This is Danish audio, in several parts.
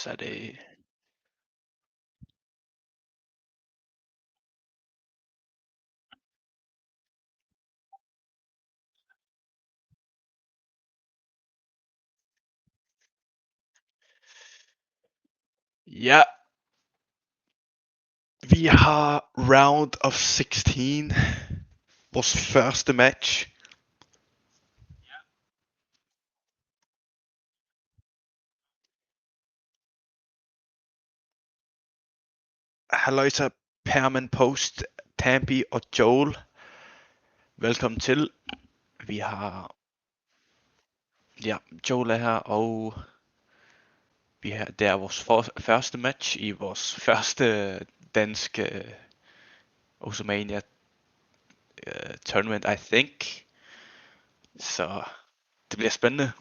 ellers er det... Ja, vi har round of 16, vores første match. Halløjsa, Perman Post, Tampi og Joel. Velkommen til. Vi har... Ja, Joel er her, og... Det er vores første match i vores første danske Oceania tournament, I think. Så det bliver spændende.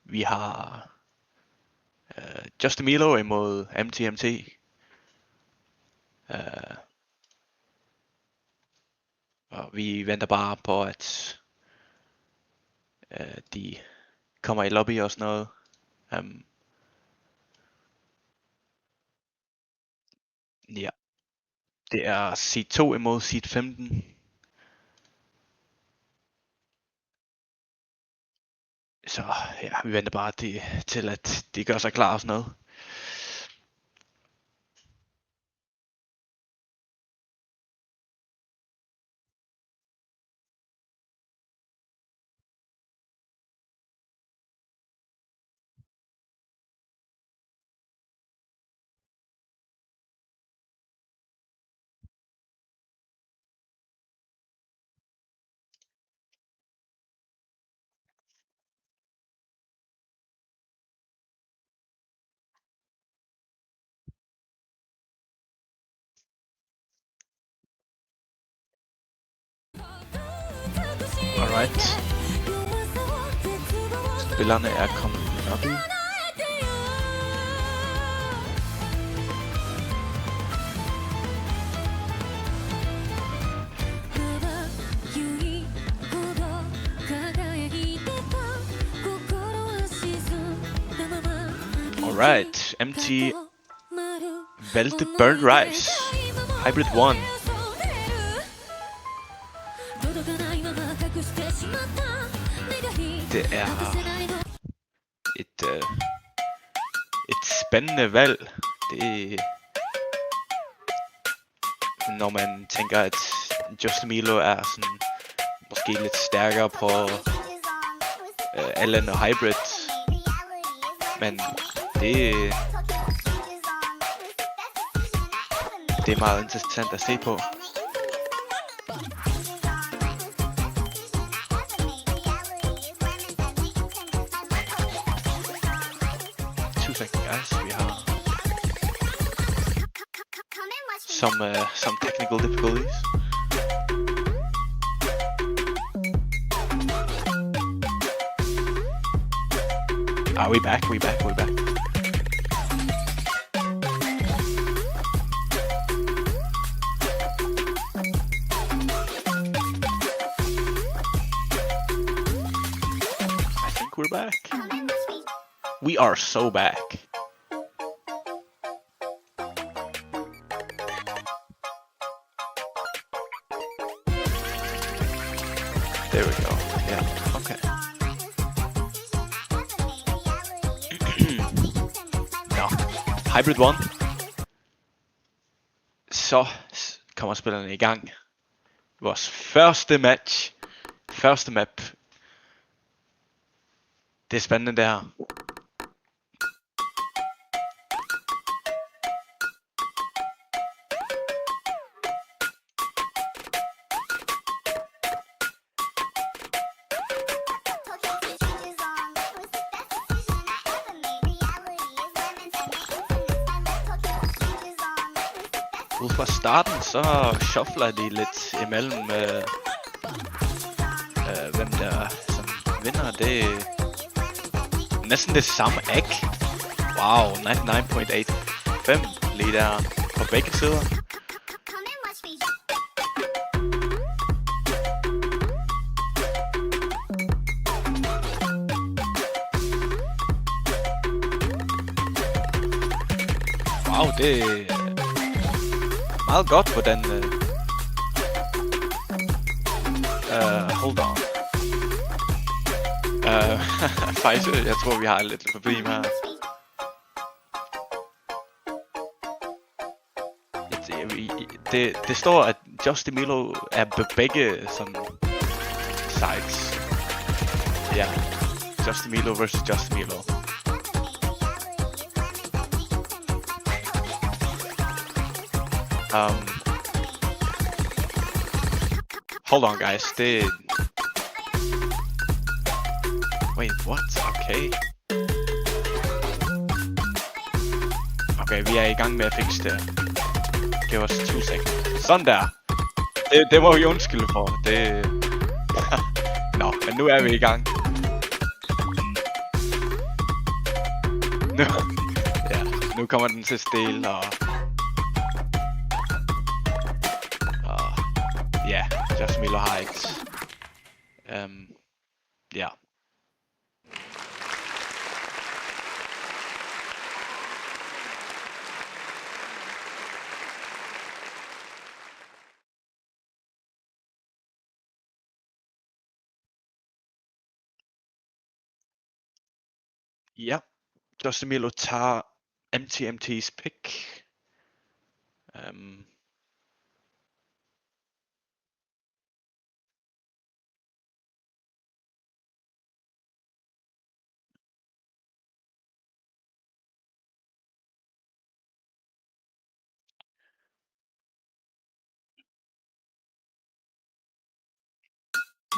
Vi har Just Emilo imod MTMT. Og vi venter bare på, at de kommer i lobby og sådan noget. Ja, det er seed 2 imod seed 15. Så ja, vi venter bare til at de gør sig klar og sådan noget. Alright. Spillerne er kommet i lobby. Alright, MT valgte Burnt Rice, Hybrid 1. Det er et spændende valg. Det når man tænker, at Just Emilo er sådan måske lidt stærkere på Allen og Hybrid. Men det er meget interessant at se på. Vi har some technical difficulties. We back. I think we're back. We are so back. There we go. Yeah, okay. Nå, Hybrid 1. Så kommer spillerne i gang. Vores første match. Første map. Det er spændende der. Ud fra starten, så shuffler de lidt imellem, hvem der som vinder. Det er næsten det samme æg. Wow, 99.85 lige der på begge sider. Wow, det er meget godt, hvordan... Hold on. Faktisk, jeg tror, vi har lidt problem her. Det står, at Just Emilio er på begge sådan sides. Ja, Just Emilio versus Just Emilio. Hold on, guys. Wait, what? Okay. Okay, vi er i gang med at fikse det. Giv os 2 sekunder. Sådan der. Det må vi undskylde for. Det... Nå, men nu er vi i gang. Nu kommer den til stille og... Ja, Just Emilio har ikke... Ja. Ja, Just Emilio tager MTMT's pick.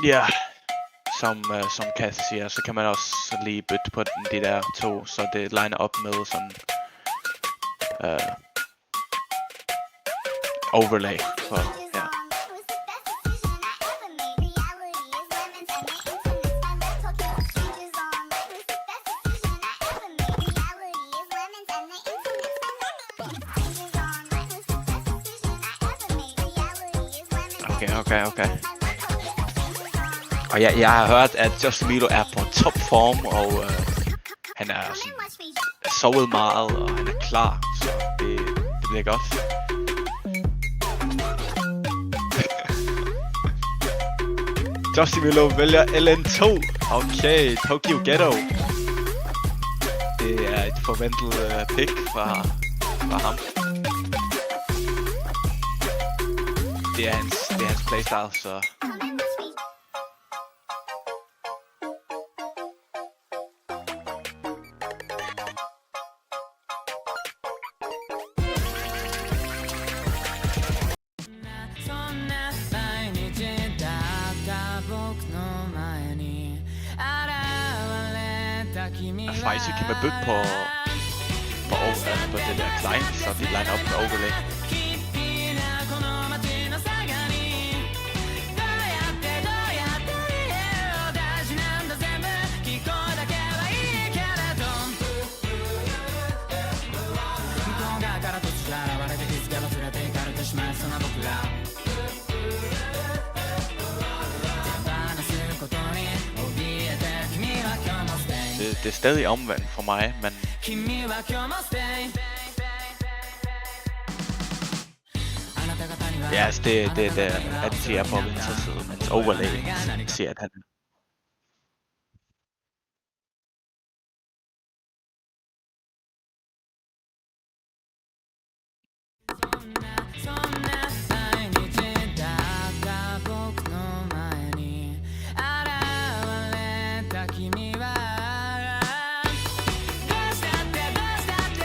Ja, som Kath siger, så kan man også lige bytte på de der to, så det liner op med sådan overlay. Så, ja. Okay. Og jeg har hørt, at Just Emilio er på topform, og han er sådan sovet meget, og han er klar, så det bliver godt. Just Emilio vælger LN2. Okay, Tokyo Ghetto. Det er et forventet pick fra ham. Det er hans playstyle, så... Faktisk kan man bytte på det der client, så de liner op med overlay. Det er stadig omvendt for mig, men... Ja, altså det at de er på venstre side, mens overlay siger, at han...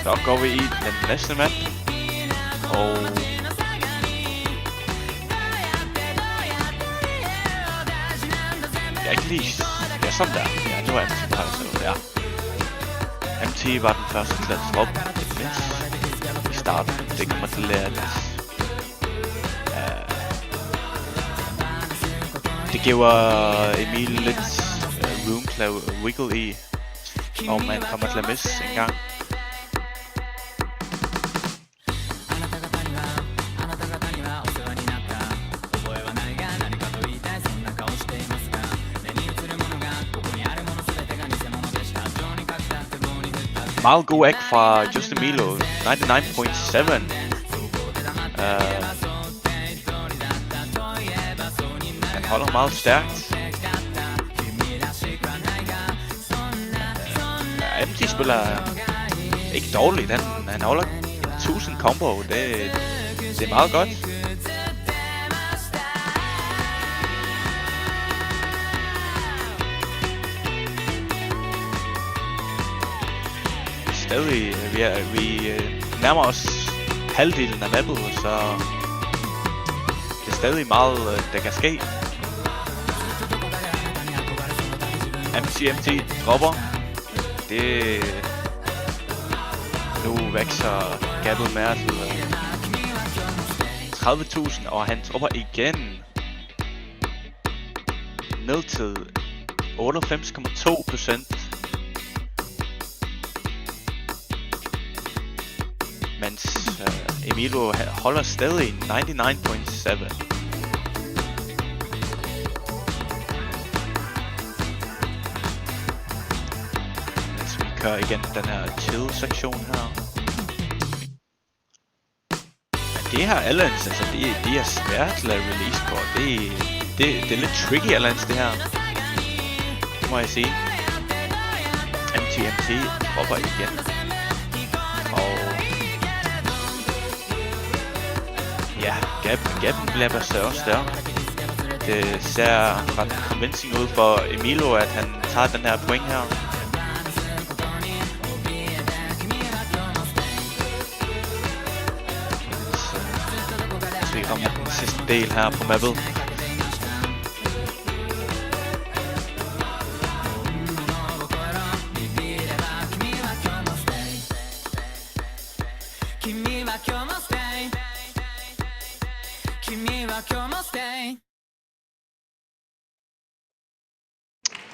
Så går vi i den næste map, og jeg ikke lige... Ja, sådan der. Ja, nu er MT bare sådan der. MT var den første til at droppe et miss i starten. Det kommer til at lære lidt. Det giver Emil lidt room til at wiggle i, og man kommer til at misse en gang. Meget god æg fra Just Emilio, 99.7. Han holder meget stærkt. MT spiller ikke dårligt, han holder 1000 combo, det er meget godt. Stadig, vi nærmer os halvdelen af mappet, så det er stadig meget, der kan ske. MT dropper. Det nu vækser gabet mere til 30.000, og han dropper igen ned til 98,2%. Mens Emilio holder stadig 99.7. Kører igen den her chill-sektion her. Men det her Alliance, altså det er svært til at release på. Det er lidt tricky Alliance det her. Det må jeg sige. MT dropper igen. Og ja, gaben bliver bare større og større. Det ser ret convincing ud for Emilio, at han tager den her point her. Vi rammer den sidste del her på mappet.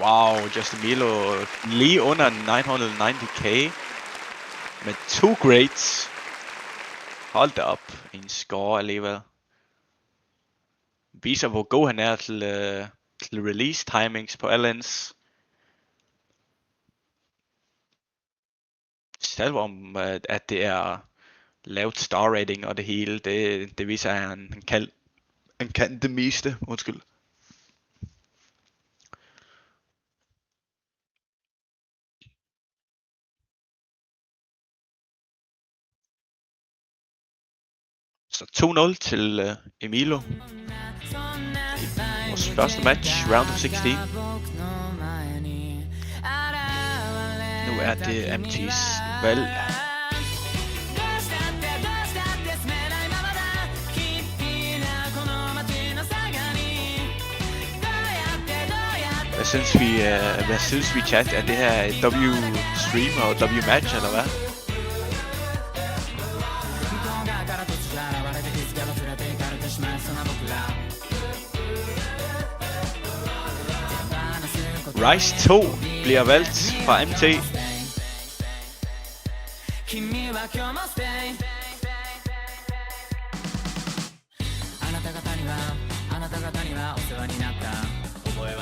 Wow, Just Emilio lige under 990k med 2 grades. Hold da op, en score alligevel. Viser hvor god han er til release timings på Alliance. Selvom at det er lavt star rating og det hele, det viser at han kan det meste. Undskyld. Så 2-0 til Emilio. Vores første match, round of 16. Nu er det MT's valg. Hvad synes vi chat? Er det her et W-stream og W-match eller hvad? Rise 2 bliver valgt fra MT.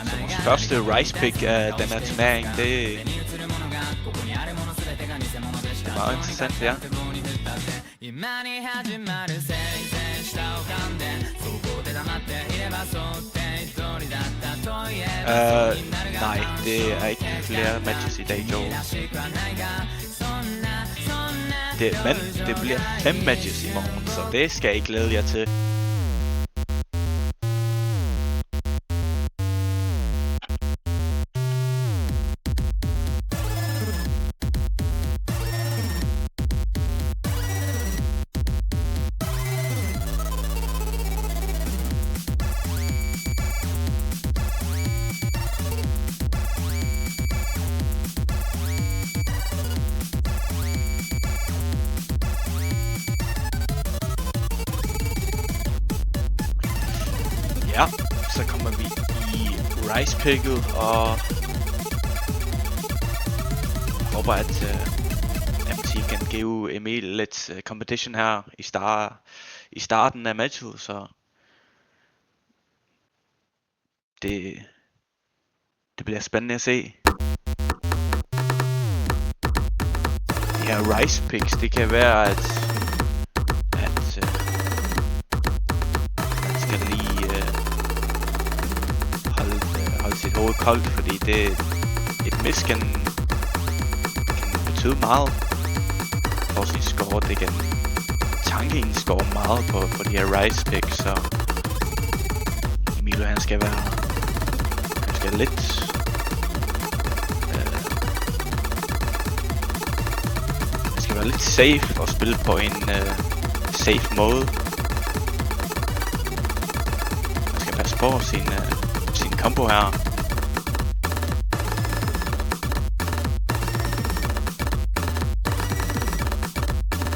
Så vores første Rise pick af den her turnering, det er meget interessant, ja. Nej, det er ikke flere matches i dag, Joe. Men det bliver 5 matches i morgen, så det skal I glæde jer til. Ja, så kommer vi i Rise picket og håber at MT kan give Emil lidt competition her i starten af matchet, så det bliver spændende at se. her rice picks, det kan være, at man skal lige holde sit hoved koldt, fordi et miss kan betyde meget for sin score. Det kan tanke en score meget på de her rice picks, så Emilio han skal lidt være lidt safe og spille på en safe måde. Man skal passe på sin combo her.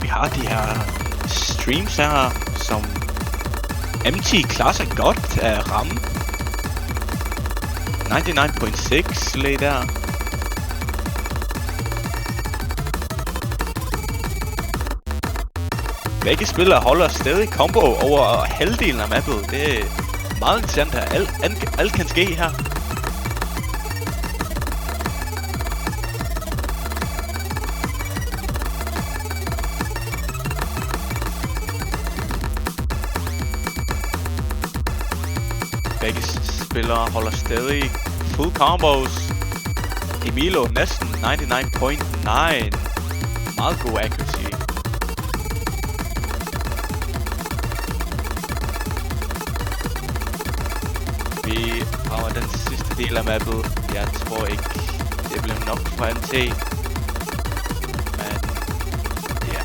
Vi har de her streams her, som MT klarer sig godt at ramme. 99.6 lige der. Begge spillere holder stadig combo over halvdelen af mappet. Det er meget interessant her. Alt kan ske her. Begge spillere holder stadig full combos. Emilio næsten 99.9. Meget god accuracy. Vi har den sidste del af mappet. Jeg tror ikke, det bliver nok for MT. Men ja.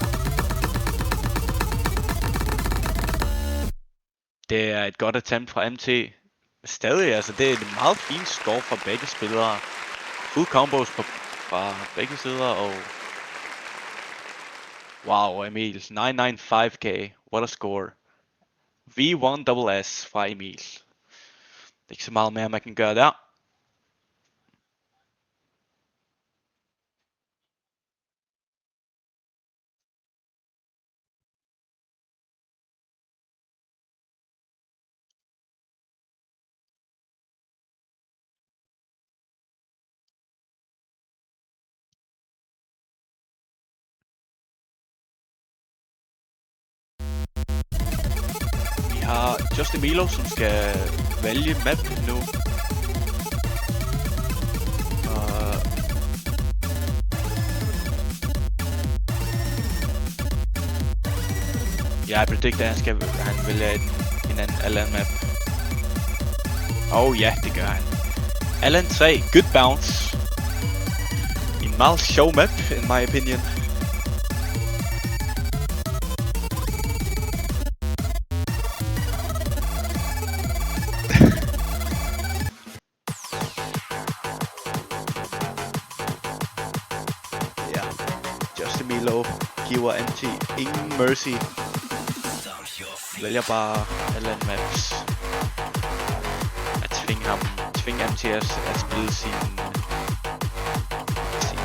Det er et godt attempt fra MT. Stadig, altså det er et meget fint score fra begge spillere. Full combos fra begge sider, og wow, Emil. 995k. What a score. V1SS fra Emil. Det er ikke så meget mere, man kan gøre der. Vi har Just Emilio, som skal vælge map nu. Jeg predicter, at han vælger en anden Allan map. Ja, det gør han. Allan 3, good bounce. En meget sjov map, in my opinion. Ja, Just Emilio giver MT ingen mercy. Vælger bare Allan maps. At tvinge MT at spille sine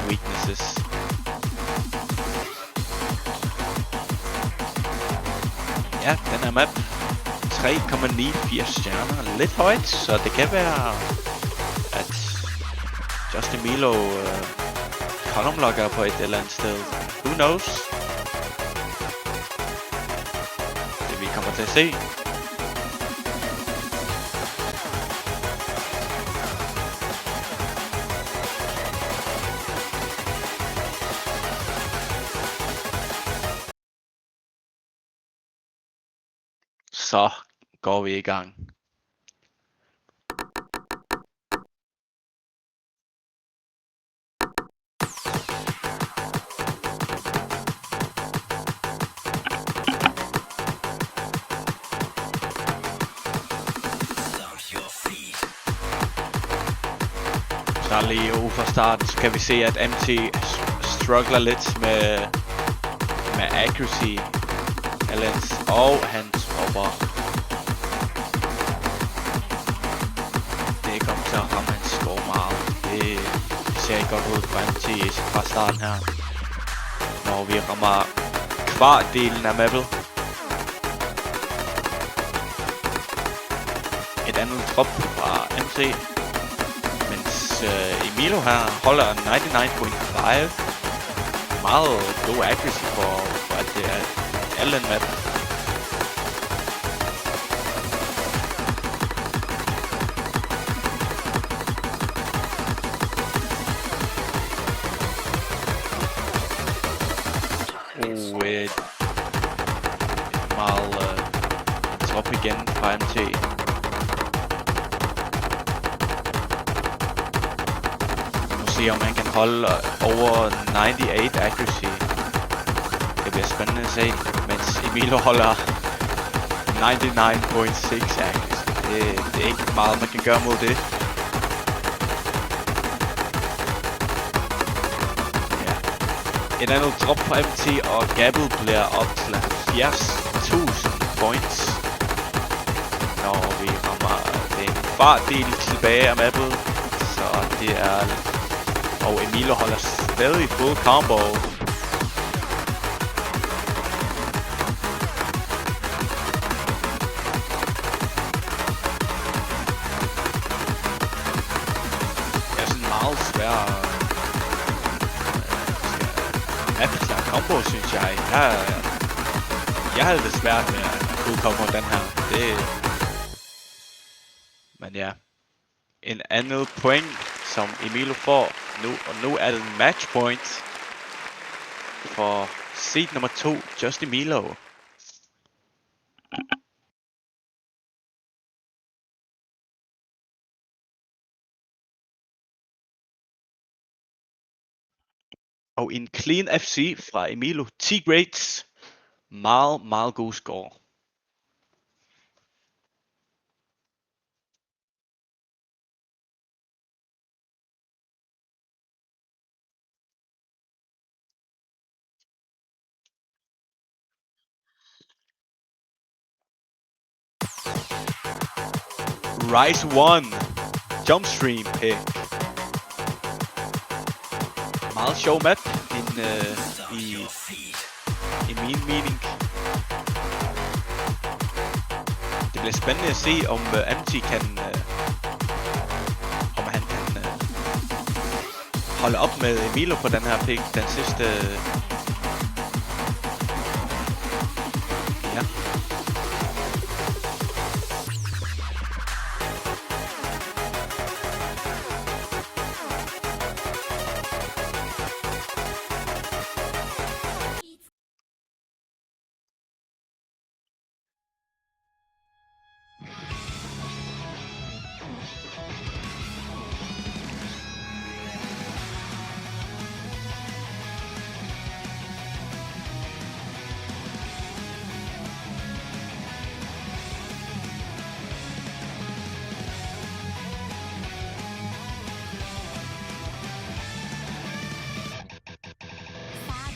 weaknesses. Ja, den her map 3,94 stjerner. Lidt højt, så det kan være at Just Emilio column-logger på et eller andet sted. Who knows? Det vi kommer til at se. Så går vi i gang. Så lige fra starten, så kan vi se, at MT struggler lidt med accuracy. Allans, og han tropper. Det kommer til at ramme hans score meget. Det ser ikke godt ud for MT fra starten her. Når vi rammer kvart-delen af mappet. Et andet drop fra MT. Mens Emilio her holder 99.5. meget god accuracy for at det er alle den map. Meget top igen fra MT. Nu se om han kan holde over 98 accuracy. Det bliver spændende at se, mens Emilo holder 99.6 accuracy. Det er ikke meget man kan gøre mod det. En anden drop på MT, og gabet bliver op til 70.000 points. Når vi rammer den fartdel tilbage af mappet. Så det er... Og Emilo holder stadig full combo. Det er sådan meget svært. Klar combo, synes jeg. Jeg havde det svært med at kunne komme den her. Men ja. En anden point, som Emilo får nu. Og nu er det en match point for seed nummer 2, Just Emilo. Og en clean FC fra Emilo. 10 grades. Meget god score. Rise 1. Jumpstream pick. Meget sjov map i min mening. Det bliver spændende at se om MT kan om han kan holde op med Emilo på den her pick, den sidste. Ja.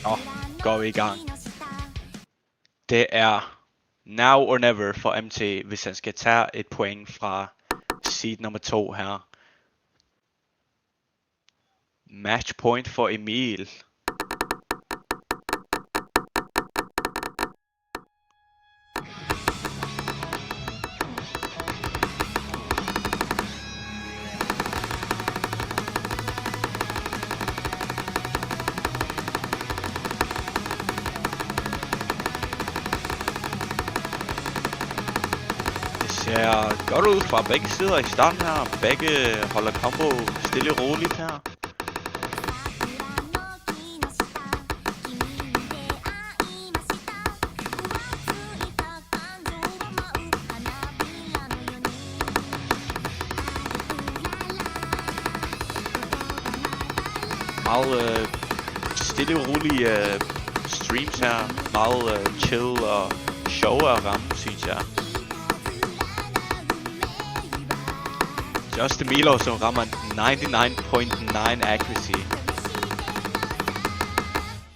Nå, går vi i gang. Det er now or never for MT, hvis han skal tage et point fra seed nummer 2 her. Match point for Emil. Det ser godt ud fra begge sider i starten her. Begge holder combo stille og roligt her. Meget stille og rolige streams her. Meget chill og sjov at ramme, synes jeg. Just Emilo, som rammer 99.9 accuracy.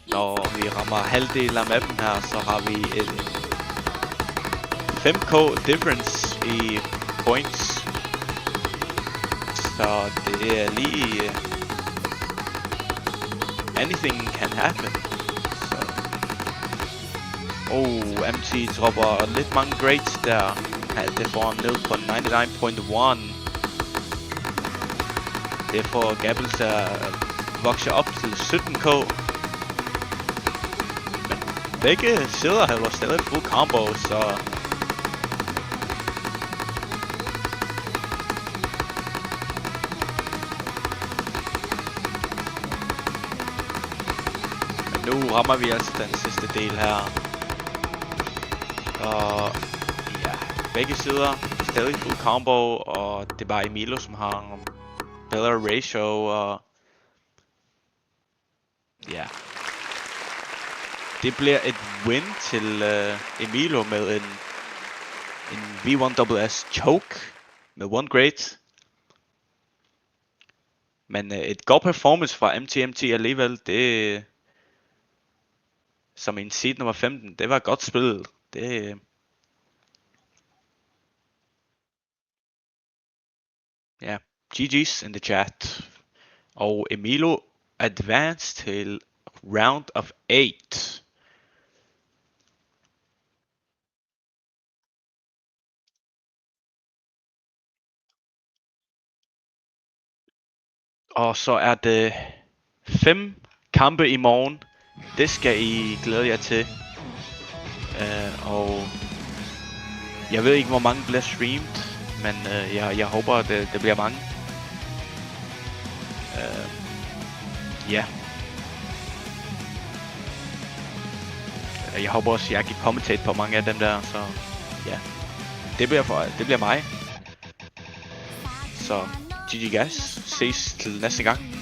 Når vi rammer halvdelen af mappen her, så har vi et 5k difference i points. Så det er lige... anything can happen. Så. MT dropper lidt mange grades der. Det får ham ned på 99.1. Det får Gabble til at vokse op til 17k. begge sider havde stadig full combo, så... Men nu rammer vi altså den sidste del her. Og ja, begge sider stadig full combo, og det er bare Emilo, som har en bedre ratio, og... Ja. Det bliver et win til Emilo med en V1SS choke med 1 grade. Men et godt performance fra MTMT alligevel, det... Som en seed nummer 15, det var godt spillet. Det... Ja, GG's in the chat. Og Emilo advanced til round of 8. Og så er det 5 kampe i morgen. Det skal I glæde jer til. Og jeg ved ikke, hvor mange bliver streamet, men jeg håber, at det bliver mange. Ja. Jeg håber også, at jeg kan kommentere på mange af dem der, så ja. Det bliver mig. Så GG guys, ses til næste gang.